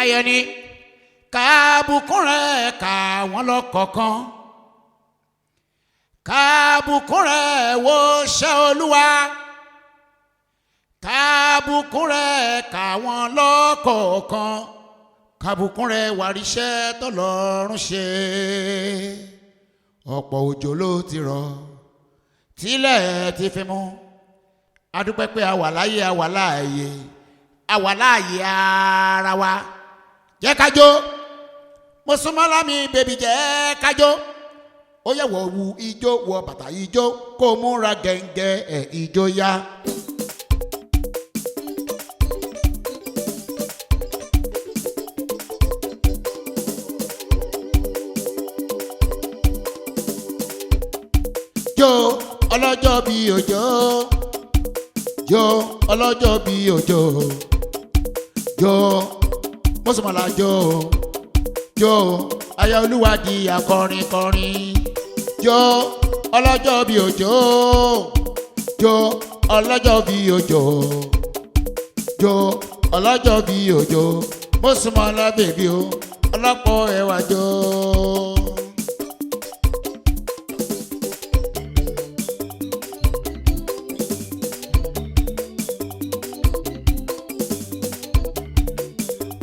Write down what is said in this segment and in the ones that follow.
ayọ̀ ni kábùkún rẹ̀ ká wọ́n lọ́kọ̀ọ̀kan kábùkún rẹ̀ wo ṣẹ́ olúwa kábùkún rẹ̀ ká wọ́n lọ́kọ̀ọ̀kan kábùkún rẹ̀ wàríṣẹ́ tọ́lọ́run ṣe ọ̀pọ̀ òjò ló ti rọ̀ tílẹ̀ ti fi mú adúpẹ́ pé a wà láyé ara wa jẹ́ kájó mo súnmọ́ lámì bèbí jẹ́ kájó ó yẹ wọ wu ijó wọ bàtà ijó kó múra gẹ́ngẹ́ ẹ̀ ijó yá. jó ọlọ́jọ́ bí òjò jó ọlọ́jọ́ bí òjò jó mọ́sùmọ́lá jó aya olúwa di akọrin kọrin jó ọlọ́jọ́ bí òjò jó ọlọ́jọ́ bí òjò jó ọlọ́jọ́ bí òjò mọ́sùmọ́lá bèbí o ọlọ́pọ̀ ẹwà jó.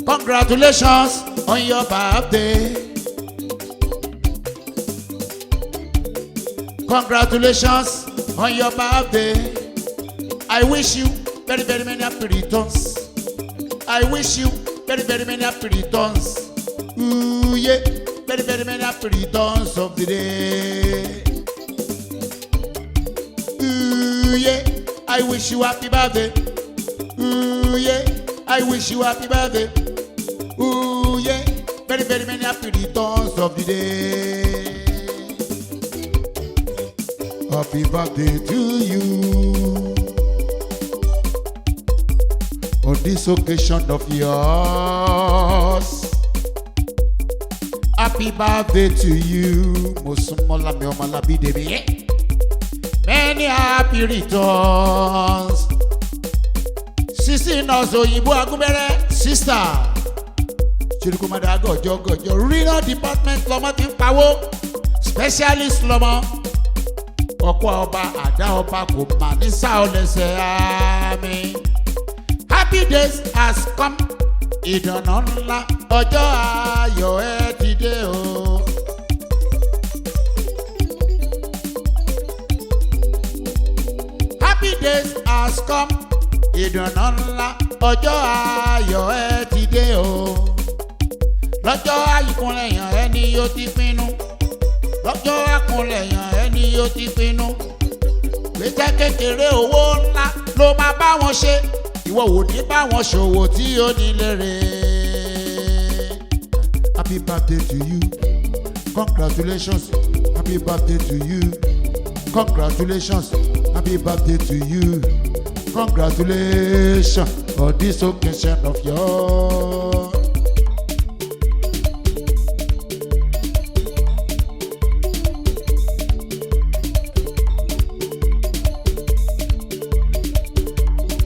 Congratulations on your birthday. Congratulations on your birthday. I wish you very, very many happy returns. I wish you very, very many happy returns. Ooh, yeah, very, very many happy returns of the day. Ooh, yeah, I wish you happy birthday. Ooh, yeah, I wish you happy birthday. Ooh, yeah, very, very many happy returns of the day. Happy birthday to you. On this occasion of yours. Happy birthday to you. Mosumola me omalabi debi. Many happy returns. Sister Nozo Ibu Agubere, sister. Chirukumada gojo Rural department lọmọ ti ń pawó specialist lọmọ ọ̀pọ̀ ọba àdá ọba kò mà ní sáọlẹsẹ àmì. Happy days has come ìdáná ńlá ọjọ́ ayọ̀ ẹ ti dé o. Happy days has come ìdáná ńlá ọjọ́ ayọ̀ ẹ ti dé o. Lọ́jọ́ àyíkúnlẹ̀yàn ẹni yóò ti pinnu. Lọ́jọ́ àkúnlẹ̀yàn ẹni yóò ti pinnu. Gbèsè kékeré owó ńlá ló máa bá wọn ṣe. Ìwọ ò ní bá wọn ṣòwò tí ó ní lérè. Happy birthday to you. Congratulations. Happy birthday to you. Congratulations. Happy birthday to you. Congratulations on this occasion of yours.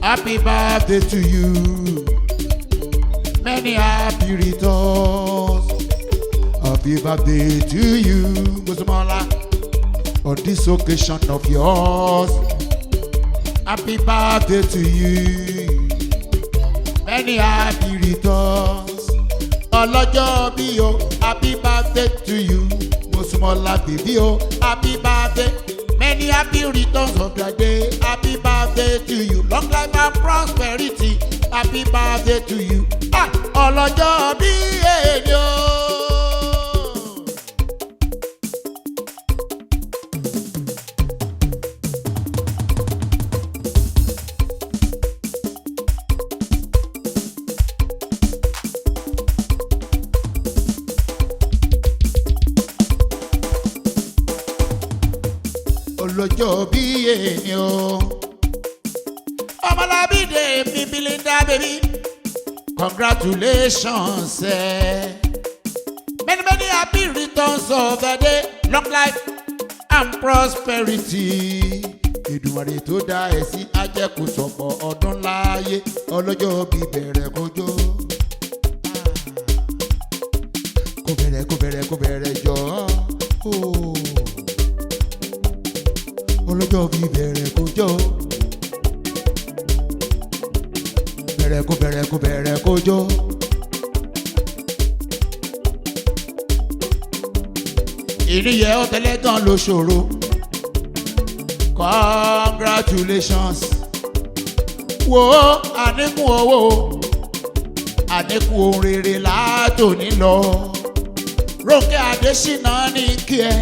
Happy birthday to you. Many happy returns. Happy birthday to you, Mosumola, on this occasion of yours. Happy birthday to you. Many happy returns. Ọlọ́jọ́ bí o, happy birthday to you, Mosumola baby o, happy birthday. Many happy returns of the day. Happy birthday to you. Long life and prosperity. Happy birthday to you. Ọlọ́jọ́ bí èdè o. Ọlọ́jọ́ bí èdè o. Ọmọlábídé mi Belinda baby. Congratulations, many, many happy returns of the day. Long life and prosperity. Èdùmàrè tó dá ẹ sí ajẹ́kù sọ̀pọ̀ ọdún láàyè. Ọlọ́jọ́ bí bẹ̀rẹ̀ kójó. kó bẹ̀rẹ̀ jọ. Ọlọ́jọ́ bí bẹ̀rẹ̀ kó jọ. Bẹ̀rẹ̀ kó jọ. Ìníyẹ ọ̀tẹ̀lẹ̀ gan ló ṣòro. Congratulations. Wo àníkún owó, àníkún ohun rere látòní lọ. Rónkẹ́ Adéṣínà ní kí ẹ.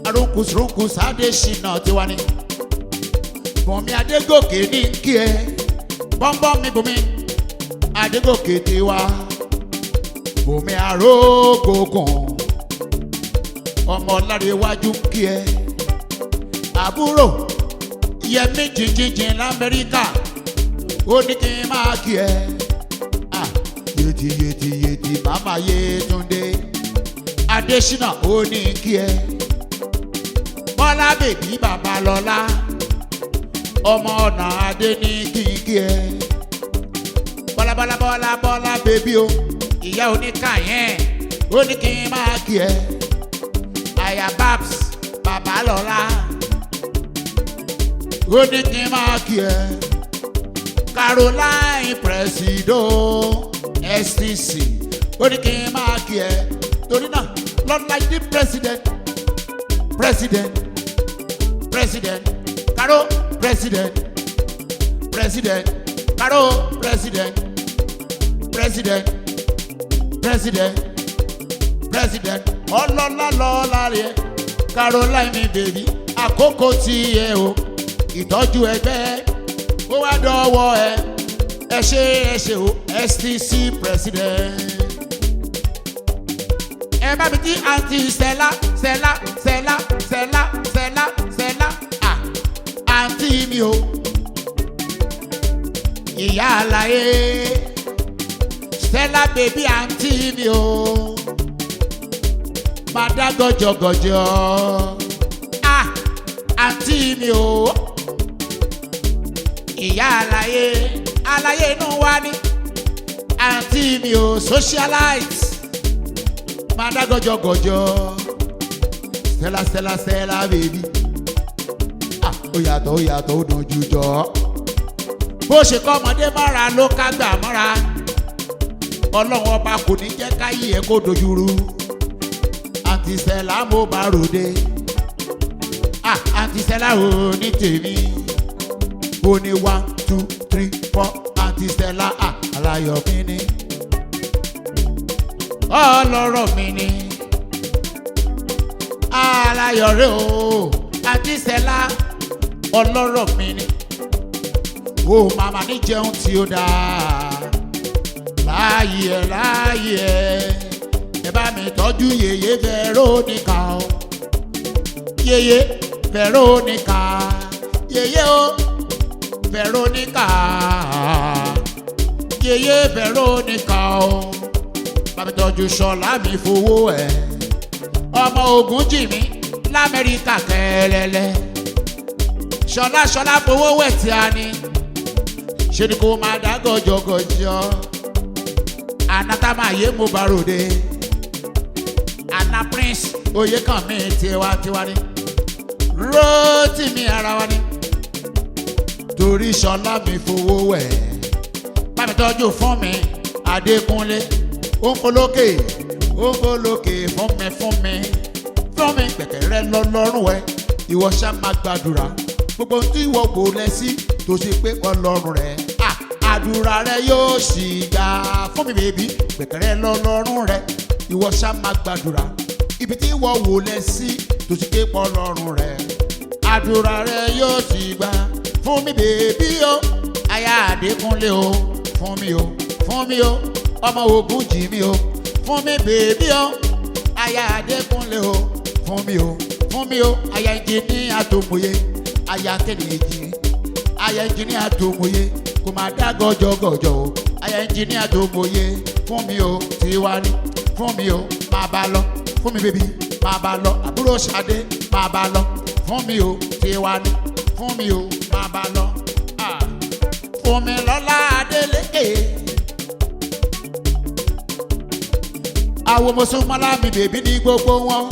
Arúnkùsùrúnkùs Adéṣínà tiwa ni. Bùnmi Adégòkè ní kí ẹ. Bọ́m̀bọ́m mi Bùnmi Adégòkè tiwa. Bùnmi Arógògùn. Ọmọ Lárewájú kí ẹ. Àbúrò Yẹmí jìnjìnjìn l'Amẹ́ríkà. Ó ní kí n máa kí ẹ. Yeti mama Yétúndé. Adéṣínà ó ní kí ẹ. Bọ́lá bèbí Babalọ́lá. Ọmọ ọ̀nà Adé ní kí ẹ. Bọ́lá bèbí o. Ìyá oníkà yẹn. Ó ní kí n máa kí ẹ. Aya Babs Babalọ́lá. Ó ní kí n máa kí ẹ. Caroline Presido STC. Ó ní kí n máa kí ẹ. Torí náà Lord like the president. Caro president. Caro president. Ọlọ́lá lọ́la rẹ̀ Caroline mi bèbí. Àkókò tí ẹ o. Ìtọ́jú ẹgbẹ́. Ó wá dọ́wọ́ ẹ. Ẹ ṣe o. STC president. Ẹ bá mi tí àǹtí Stella. Àǹtí mi o. Ìyá àlàyé. Stella baby àǹtí mi o. Má dá gọjọgọjọ. Àǹtí mi o. Ìyá àlàyé inú wa ni. Àǹtí mi o. Socialite. Má dá gọjọgọjọ. Stella baby. Ó yàtọ̀ ó dùn jù jọ. Bó ṣe kọ́ ọmọdé mọ́ra ló ká gbà mọ́ra. Ọlọ́run ọba kò ní jẹ́ káyé ẹ kó dojúrú. Àǹtí Stella mo bá ròde. Àǹtí Stella ò ní tèmi. Ó ní 1 2 3 4. Àǹtí Stella aláyọ̀ mi ni. Ọlọ́rọ̀ mi ni. Aláyọ̀ rẹ̀ o. Àǹtí Stella ọlọ́rọ̀ mi ni. Ó màmá ní jẹun tí ó dáa. Láyé ẹ bá mi tọ́jú yèyé Veronica o. Yèyé Veronica. Yèyé o Veronica. Yèyé Veronica o. Bá mi tọ́jú Ṣọlá mi fowó ẹ̀. Ọmọ Ògúnjìmí l'Amẹ́ríkà kẹ́lẹ́lẹ́. Ṣọlá fowó wẹ̀ tí a ní. Ṣé ni kò máa dá gọjọgọjọ. Anatamaye mo bá ròde. Anna Prince Oyèkánmi tiwa ni. Rótìmí ara wa ni. Torí Ṣọlá mi fowó wẹ̀. Bá mi tọ́jú fún mi Adékúnlé. Ó ń folókè fún mi. Gbẹ̀kẹ̀rẹ́ lọ́lọ́run ẹ. Ìwọ ṣá máa gbàdúrà. Gbogbo tí ìwọ kò lẹ sí tó ṣe pé Ọlọ́run rẹ. Àdúrà rẹ yóò sì gbà fún mi bèbí. Gbẹ̀kẹ̀rẹ́ lọ́lọ́run rẹ. Ìwọ ṣá máa gbàdúrà. Ibi tí ìwọ wò lẹ sí tó ṣe pé Ọlọ́run rẹ. Àdúrà rẹ yóò sì gbà fún mi bèbí o. Aya Adékúnlé o. Fún mi o. Ọmọ Ògúnjìmí o. Fún mi bèbí o. Aya Adékúnlé o. Fún mi o. Aya ẹnjìníà Tómóyé. Aya Kẹ́nìjì. Aya ẹnjìníà Tómóyé. Kò máa dá gọjọgọjọ o. Aya ẹnjìníà Tómóyé. Fún mi o. Tiwa ni. Fún mi o. Máa bá lọ. Fún mi bèbí. Máa bá lọ. Àbúrò Ṣadé. Máa bá lọ. Fún mi o. Tiwa ni. Fún mi o. Máa bá lọ. Fún mi lọ́lá Adélékè. àwọn Mosúnmọ́lá mi bèbí ní gbogbo wọn.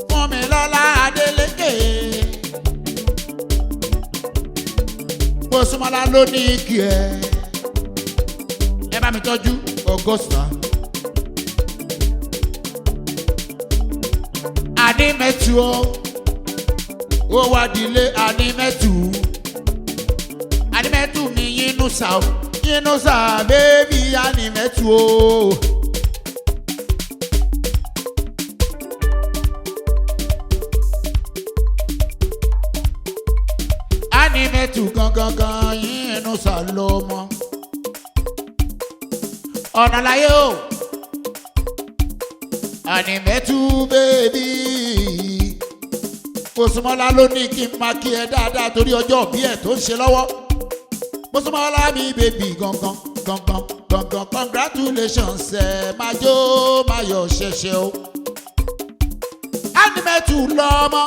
Fún mi lọ́lá Adélékè. Mosúnmọ́lá ló ní kí ẹ. Ẹ bá mi tọ́jú Augusta. Ànímẹ́tù o. Ó wá dilé Ànímẹ́tù. Ànímẹ́tù mi Yínúsà o. Yínúsà bébí Ànímẹ́tù o. Ànímẹ́tù gangan Yínúsà ló mọ̀. Ọ̀nà láyé o. Ànímẹ́tù bébí. Mosúnmọ́lá ló ní kí n máa kí ẹ dáadáa torí ọjọ́ bí ẹ̀ tó ń ṣe lọ́wọ́. Mosúnmọ́lá mi bèbí gangan congratulations ẹ máa jó máa yọ̀ ṣẹ̀ṣẹ̀ o. Ànímẹ́tù lọ́mọ.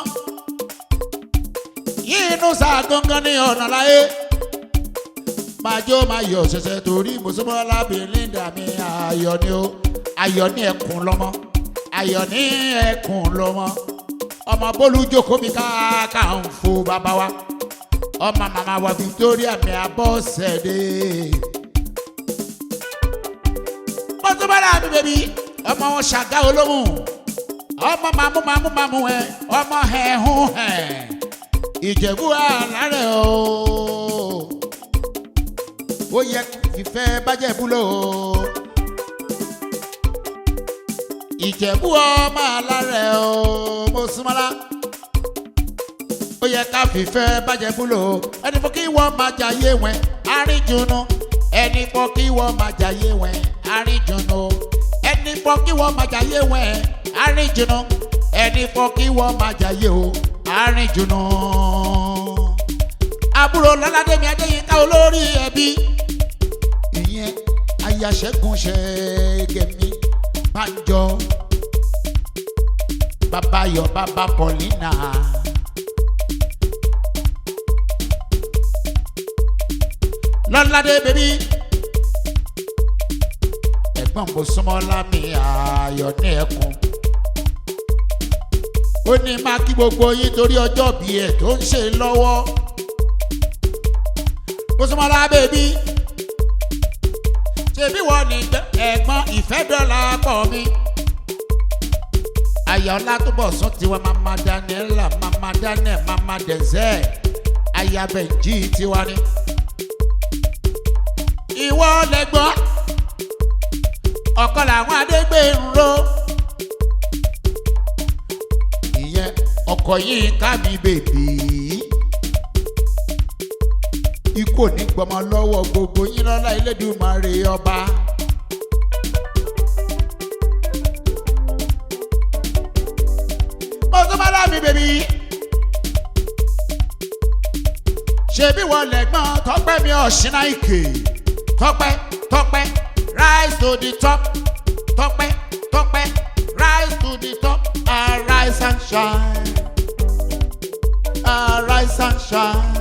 Yínúsà gangan ní ọ̀nà láyé. Máa jó máa yọ̀ ṣẹ̀ṣẹ̀ torí Mosúnmọ́lá Belinda mi ayọ̀ ni o. Ayọ̀ ní ẹkùn lọ́mọ. Ayọ̀ ní ẹkùn lọ́mọ. Ọmọ Bólú jókòó mi káàkà ń fo bàbá wa. Ọmọ màmá wa Victoria mi Abọ́sẹ̀dé. Mosúnmọ́lá mi bèbí. Ọmọ wọn Ṣàgá Olóhùn. Ọmọ màmú ẹ. Ọmọ ẹ̀hún ẹ̀. Ìjẹ̀bú àlárẹ̀ o. Ó yẹ fífẹ́ bájẹ́ búlò o. Ìjẹ̀bú ọmọ alárẹ̀ o. Mosúnmọ́lá. Ó yẹ ká fífẹ́ bájẹ́ búlò o. Ẹni fọ́ kí wọ́n máa jayé wẹ̀ àríjùnú. Ẹni fọ́ kí wọ́n máa jayé wẹ̀ àríjùnú. Ẹni fọ́ kí wọ́n máa jayé wẹ̀ àríjùnú. Ẹni fọ́ kí wọ́n máa jayé o àríjùnú. Àbúrò Lọ́ládémi Adéyínká olórí ẹbí. Ìyẹn Ayáṣẹ́gun Ṣẹ́gẹ̀mí Bánjọ. Bàbá Yọ̀ bàbá Paulina. Lọ́ládé bèbí. Ẹ̀gbọ́n Mosúnmọ́lá mi ayọ̀ ní ẹkùn. Ó ní máa kí gbogbo yín torí ọjọ́ bí ẹ̀ tó ń ṣe lọ́wọ́. Mosúnmọ́lá bèbí. Ṣebí wọ́n ní ẹ̀gbọ́n Ìfẹ́dọ́lápọ̀ mi. Aya Ọlátúbọ̀sún tiwa Mama Daniela Mama Daniel Mama Denzel. Aya Benji tiwa ni. Ìwọ lẹ́gbọ́n. Ọkọ làwọn Adégbénró. Ìyẹn ọkọ yìí ká mi bèbí. Ikú ò ní gbọmọ lọ́wọ́ gbogbo yín lọ́lá Elédùmarè ọba. Mosúnmọ́lá mi bèbí. Ṣebí wọ́n lẹ́gbọ́n Tọ́pẹ́ mi Ọ̀ṣínáìkè. Tọ́pẹ́ rise to the top. Tọ́pẹ́ rise to the top. Arise and shine. Arise and shine.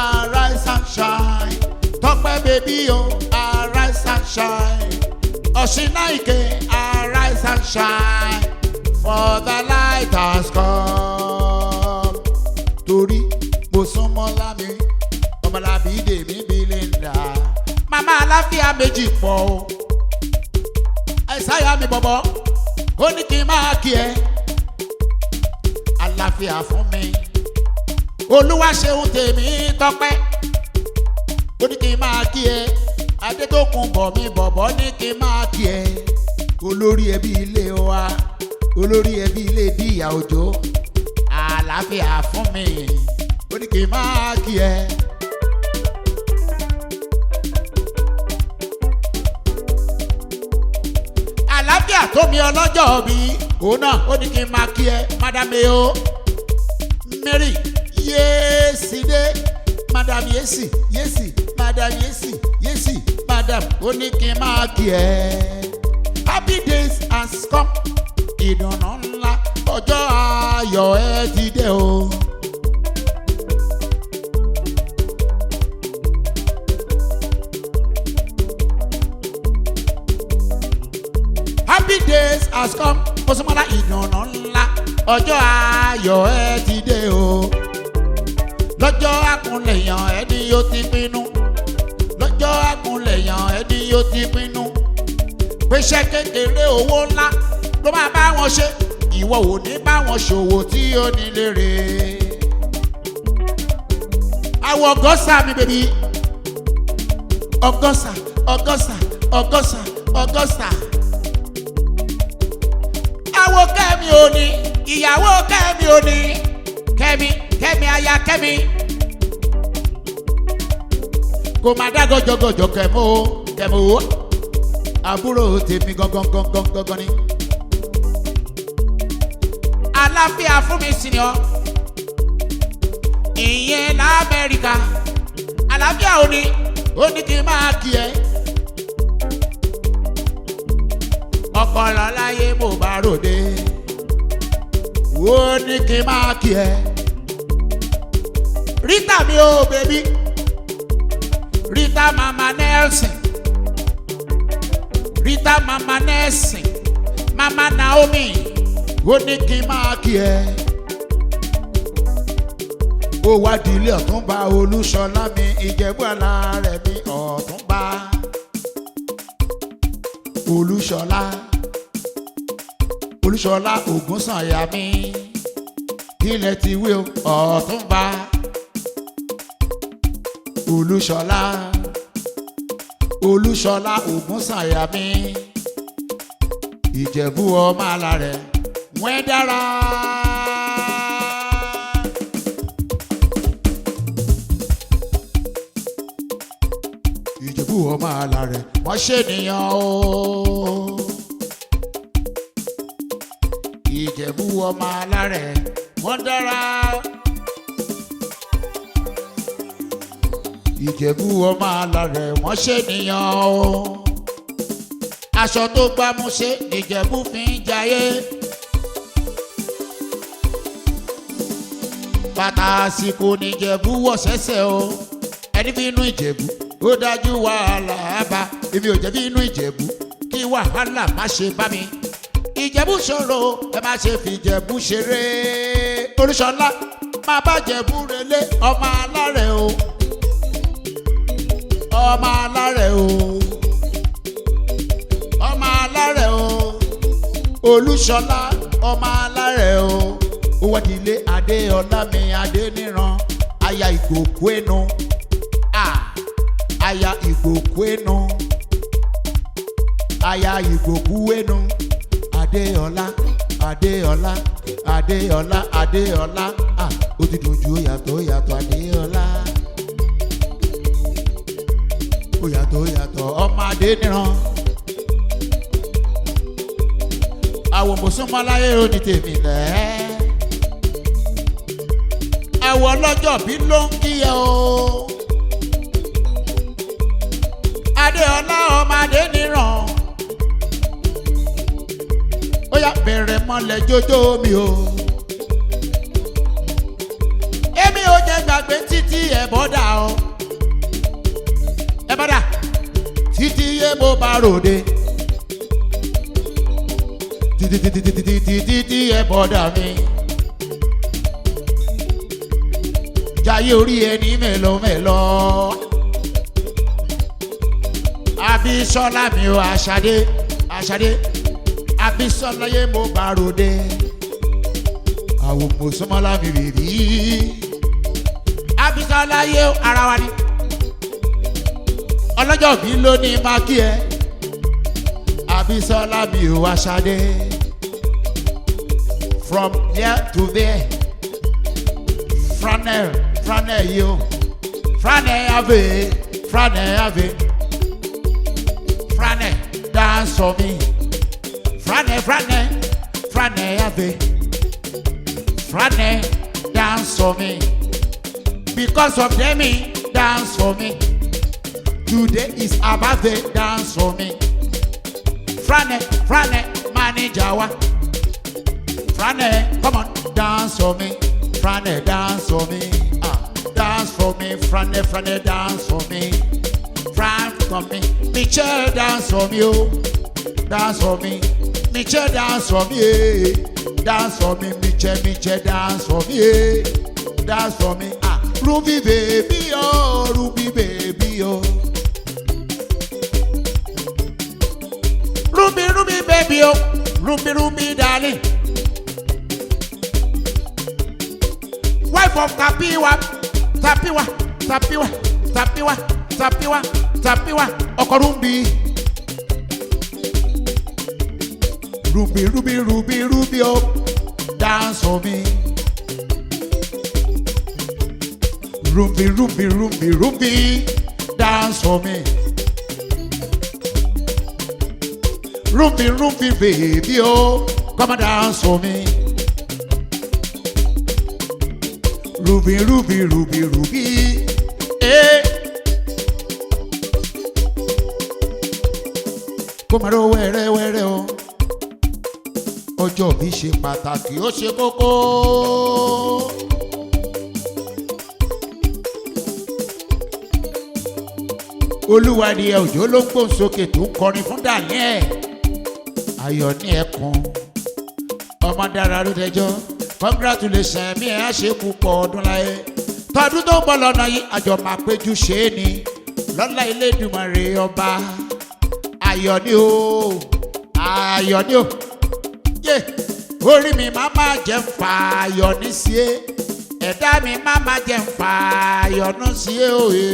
Arise and shine. Tọ́pẹ́ baby o. Arise and shine. Ọ̀ṣínáìkè arise and shine. For the light has come. Torí Mosúnmọ́lá mi ọmọlábí Dèmí Belinda. Màmá aláfíà méjì pọ̀ o. Àìsáyà mi bọ̀bọ̀. Ó ní kí n máa kí ẹ. Àlàáfíà fún mi. Olúwa ṣeun tèmi Tọ́pẹ́. Ó ní kí n máa kí ẹ. Adétókunbọ̀ mi bọ̀bọ̀ ní kí n máa kí ẹ. Olórí ẹbí ilé wa. Olórí ẹbí ilé bí ìyá òjò. Àlàáfíà fún mi. Ó ní kí n máa kí ẹ. Àlàáfíà tó mi ọlọ́jọ́ bí. Òun náà ó ní kí n máa kí ẹ. Madame o. Mary Yeside. Madam Yesi. Madam Yesi. Madam ó ní kí n máa kí ẹ. Happy days has come. Ìdùnnú ńlá ọjọ́ ayọ̀ ẹ ti dé o. has come. Mọ́sánmọ́lá ìdùnnú ńlá ọjọ́ ayọ̀ ẹ ti dé o. Lọ́jọ́ àkúnlẹ̀yàn ẹni yóò ti pinnu. Lọ́jọ́ àkúnlẹ̀yàn ẹni yóò ti pinnu. Péṣẹ́ kékeré owó ńlá ló máa bá wọn ṣe. Ìwọ ò ní bá wọn ṣòwò tí ó ní lérè. Àwọn Augusta mi bèbí. Augusta, Augusta, Augusta, Augusta. Àwọn Kẹ́mi ò ní, ìyàwó Kẹ́mi ò ní. Kẹ́mi, Kẹ́mi aya Kẹ́mi. Kò máa dá gọjọgọjọ Kẹ́mi o, Kẹ́mi o. Àbúrò tèmi gangan ni. Àlàáfíà fún mi sí ni ọ. Ìyẹn l'Amẹ́ríkà. Àlàáfíà ò ní, ó ní kí n máa kí ẹ. Ọpọlọ láyé mo bá ròde. Ó ní kí n máa kí ẹ. Rita mi o bèbí. Rita Mama Nelson. Rita Mama Nelson. Mama Naomi. Ó ní kí n máa kí ẹ. Ó wá dílé Ọ̀túnba Olúṣọlá mi Ìjẹ̀bú Àlà rẹ̀ mi Ọ̀túnba Olúṣọlá Olúṣọlá Ògúnsànyà mi kílẹ̀ ti wí Ọ̀túnba Olúṣọlá Olúṣọlá Ògúnsànyà mi Ìjẹ̀bú ọmọ àlà rẹ̀ wọ́n dára. Ìjẹ̀bú ọmọ àlà rẹ̀ wọ́n ṣènìyàn o. Ìjẹ̀bú ọmọ àlà rẹ̀ wọ́n dára. Ìjẹ̀bú ọmọ àlà rẹ̀ wọ́n ṣènìyàn o. Aṣọ tó gbámúṣé Ìjẹ̀bú fi ń jayé. Bàtà àsìkò ní Ìjẹ̀bú wọ̀ sẹ́sẹ̀ o. Ẹni bí inú Ìjẹ̀bú ó dájú wàhálà bá èmi ò jẹ̀bi inú Ìjẹ̀bú kí wàhálà má ṣe bá mi. Ìjẹ̀bú ṣòro ẹ má ṣe fi Ìjẹ̀bú ṣeré. Olúṣọlá má bá Ìjẹ̀bú relé ọmọ alárẹ̀ o. Ọmọ alárẹ̀ o. Ọmọ alárẹ̀ o. Olúṣọlá ọmọ alárẹ̀ o. Ó wá dílé Adéọlá mi Adéníran aya ìkòkò ẹnu. Aya ìgbòkú ẹnu. Aya ìgbòkú ẹnu. Adéọlá Adéọlá Adéọlá Adéọlá. Ó ti dojú yàtọ̀ yàtọ̀ Adéọlá. Ó yàtọ̀ ọmọ Adéníran. Àwọn mùsùlùmọ́láyé ó ní tèmi lẹ̀. Àwọn ọlọ́jọ́ bí ló ń kíyẹ o. Adéọlá ọmọ Adéníran. Ó yá bẹ̀rẹ̀ mọ́lẹ̀ jójó mi o. Èmi ò jẹ́ gbàgbé títí ẹ̀ bọ́dà o. Ẹ bọ́dà títí yé mo bá ròde. Títí ẹ̀ bọ́dà mi. Jayé orí ẹni mélòó. Abísọ́lá mi ò Àṣàdé Abísọ́lá yé mo bá ròde. Àwọn mùsùlùmọ́lá mi bèbí. Abísọ́lá yé ara wa ni. Ọlọ́jọ́ bí ló ní máa kí ẹ. Abísọ́lá mi ò Àṣàdé. From here to there. Franel yo. Franel ave. Frane, dance for me. Frane, ave. Frane, dance for me. Because of them, dance for me. Today is about the dance for me. Frane, manager. Frane, come on, dance for me. Frane, dance for me. Dance for me. Frane, dance for me. Fran for me, Michelle dance for me, oh, dance for me. Miche dance for me, dance for me, Miche dance for me, dance for me. Ah, Ruby baby, oh, Ruby baby, oh. Ruby baby, oh, Ruby darling. Wife of Tapiwa, Okorumbi. Ruby, oh, dance for me. Ruby, dance for me. Ruby, baby, oh, come and dance for me. Ruby, eh. Come on, where, oh. Ọjọ́ bí ṣe pàtàkì ó ṣe kókó. Olúwadìẹ òjò ló ń gbóhùn sókè tó ń kọrin fún Daniel. Ayọ̀ ní ẹkùn ọmọ dára ló dẹjọ́. Congratulations mi ẹ̀ á ṣe púpọ̀ ọdún láyé. Tọdún tó ń bọ̀ lọ́nà yìí àjọ máa péjú ṣe é ni. Lọ́lá Elédùmarè ọba. Ayọ̀ ni o. Orí mi máa máa jẹ́ ń fa ayọ̀ ní sí é. Ẹ̀dá mi máa máa jẹ́ ń fa ayọ̀ ní sí é òye.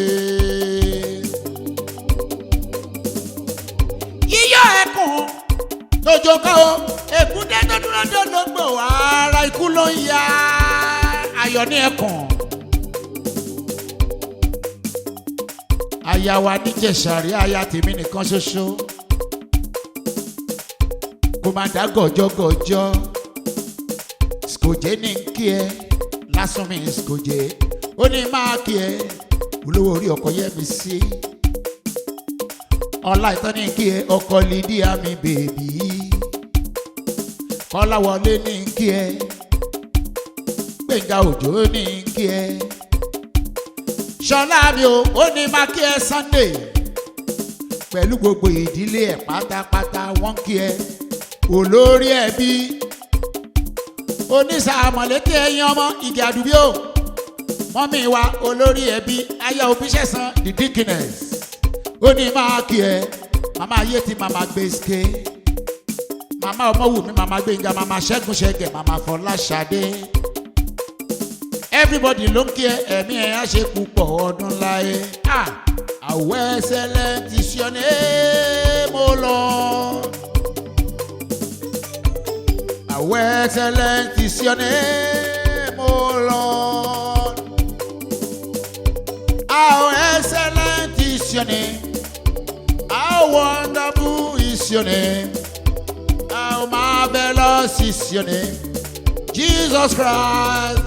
Yíyọ ẹkùn lójó kọ́ o, èkúté tó dúró dòdògbò ara ikú ló ń ya ayọ̀ ní ẹkùn. Aya wa níjẹ̀ṣàrí aya tèmi nìkan ṣoṣo. Kò máa dá gọ̀jọ́gọ̀jọ́. Skoje ní kí ẹ lásán mi skoje. Ó ní máa kí ẹ olówó orí ọkọ yẹ mi sí. Ọlá ìtàn ní kí ẹ ọkọ Lídíà mi bèbí. Kọ́láwọlé ní kí ẹ. Gbẹ̀ngà Òjó ní kí ẹ. Ṣọlá mi ó ní máa kí ẹ Sunday. Pẹ̀lú gbogbo ìdílé ẹ̀ pátápátá wọ́n kí ẹ. Olórí ẹbí onísàmọ̀létí ẹ̀yin ọmọ Ìgè Àdùbí o. Mọ́mí wa olórí ẹbí aya Òbíṣẹ̀san the Dickiness. Ó ní máa kí ẹ màmá ayé ti màmá Gbèsè, màmá Ọmọwùmí, màmá Gbénga, màmá Ṣẹ́gun Ṣẹ́gẹ̀, màmá Fọláṣadé. Everybody ló ń kí ẹ ẹ̀mí ẹ̀ á ṣe púpọ̀ ọdún láyé. How excellent is your name, O Lord. How excellent is your name, O Lord. How excellent is your name. How wonderful is your name. How marvelous is your name, Jesus Christ.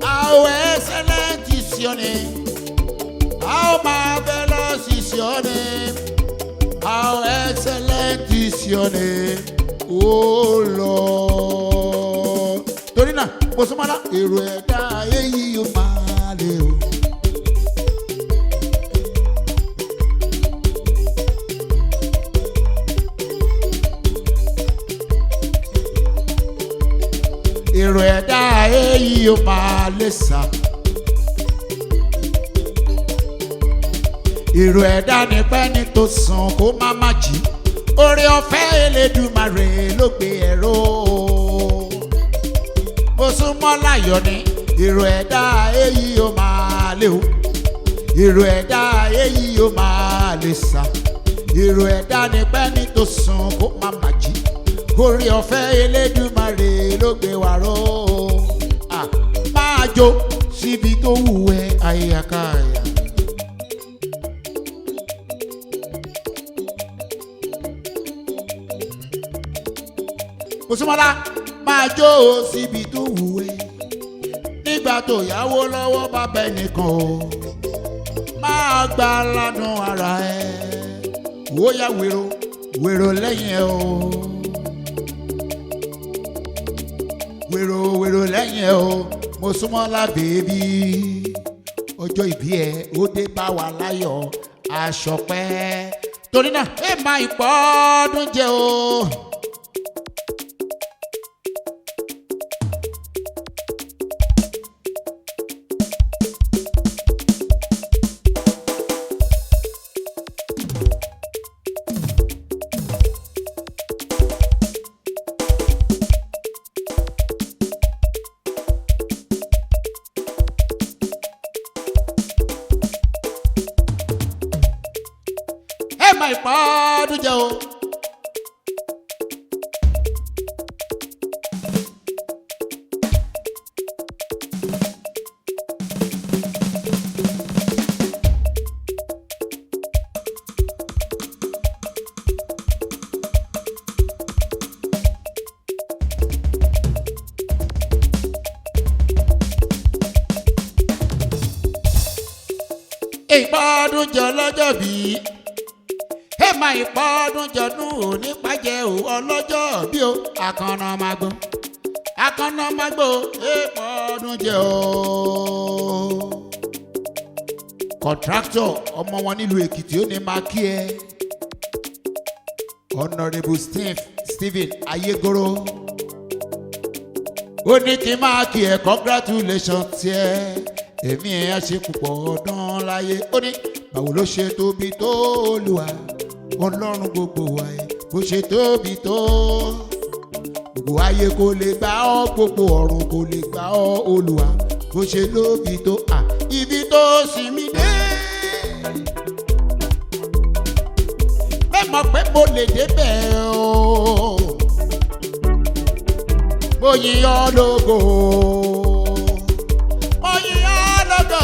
How excellent is your name. How marvelous is your name. How excellent is your name, oh Lord. Torí náà, mo sọ mọ́lá èrò ẹ̀dá ayé yìí ó máa lè o. Èrò ẹ̀dá ayé yìí ó máa lè sá. Èrò ẹ̀dá ni pẹ́ni tó sùn kó má má jí. Oore ọ̀fẹ́ Elédùmarè ló gbé ẹ̀rọ. Mo sún mọ́ láyọ̀ ní èrò ẹ̀dá èyí ó máa lé o. Èrò ẹ̀dá èyí ó máa lè sá. Èrò ẹ̀dá ni pẹ́ni tó sùn kó má má jí. Oore ọ̀fẹ́ Elédùmarè ló gbé wa ró. Máa jó síbi tó wù ẹ́ àyàkáyà. Òṣùmọ́lá máa jó o síbi tó wù ẹ́. Nígbà tó yáwó lọ́wọ́ bàbá ẹnìkan o, máa gba ládùn ara ẹ̀. Ó yá wèrò lẹ́yìn ẹ̀ o. Wèrò lẹ́yìn ẹ̀ o. Òṣùmọ́lá bèbí ọjọ́ ìbí ẹ̀ ó dé bá wa láyọ̀. Aṣọpẹ́ torí náà ẹ máa ìpọ́dún jẹ o. máa ìpọ́dún jẹ o. Ìpọ́dún jẹ lọ́jọ́ bíi máa ìpọ́dún jọdún òní pàjẹ́ ò ọlọ́jọ́ bí o àkànnà máa gbọ́ ìpọ́dún jẹ o. Kọ̀ntrátọ̀ ọmọ wọn nílùú Èkìtì ó ní máa kí ẹ Honourable Stephen Ayégoro ó ní kí n máa kí ẹ congratulations tiẹ èmi ẹ̀ á ṣe púpọ̀ ọdún láyé ó ní báwo ló ṣe tóbi tó Olúwa Ọlọ́run gbogbo ayé bó ṣe tóbi tó gbogbo ayé kò lè gbà ọ́ gbogbo ọ̀run kò lè gbà ọ́ Olúwa bó ṣe tóbi tó ibi tó sì mí dé. Mọ̀ pé mo lè débẹ̀ o mo yìn ọ́ lógo mo yìn ọ́ lógo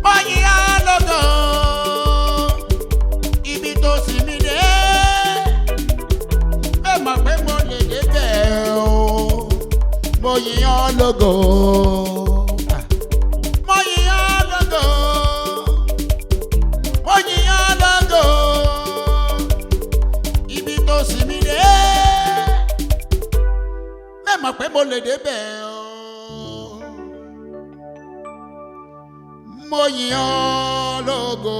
mo yìn ọ́ lógo ibi tó sì mí dé. Mọ̀ pé mo lè débẹ̀ o mo yìn ọ́ lógo. Mọ̀ pé mo lè débẹ̀ o mo yìn ọ́ lógo.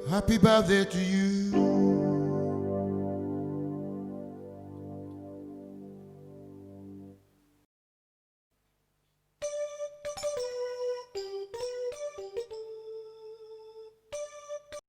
Happy birthday to you.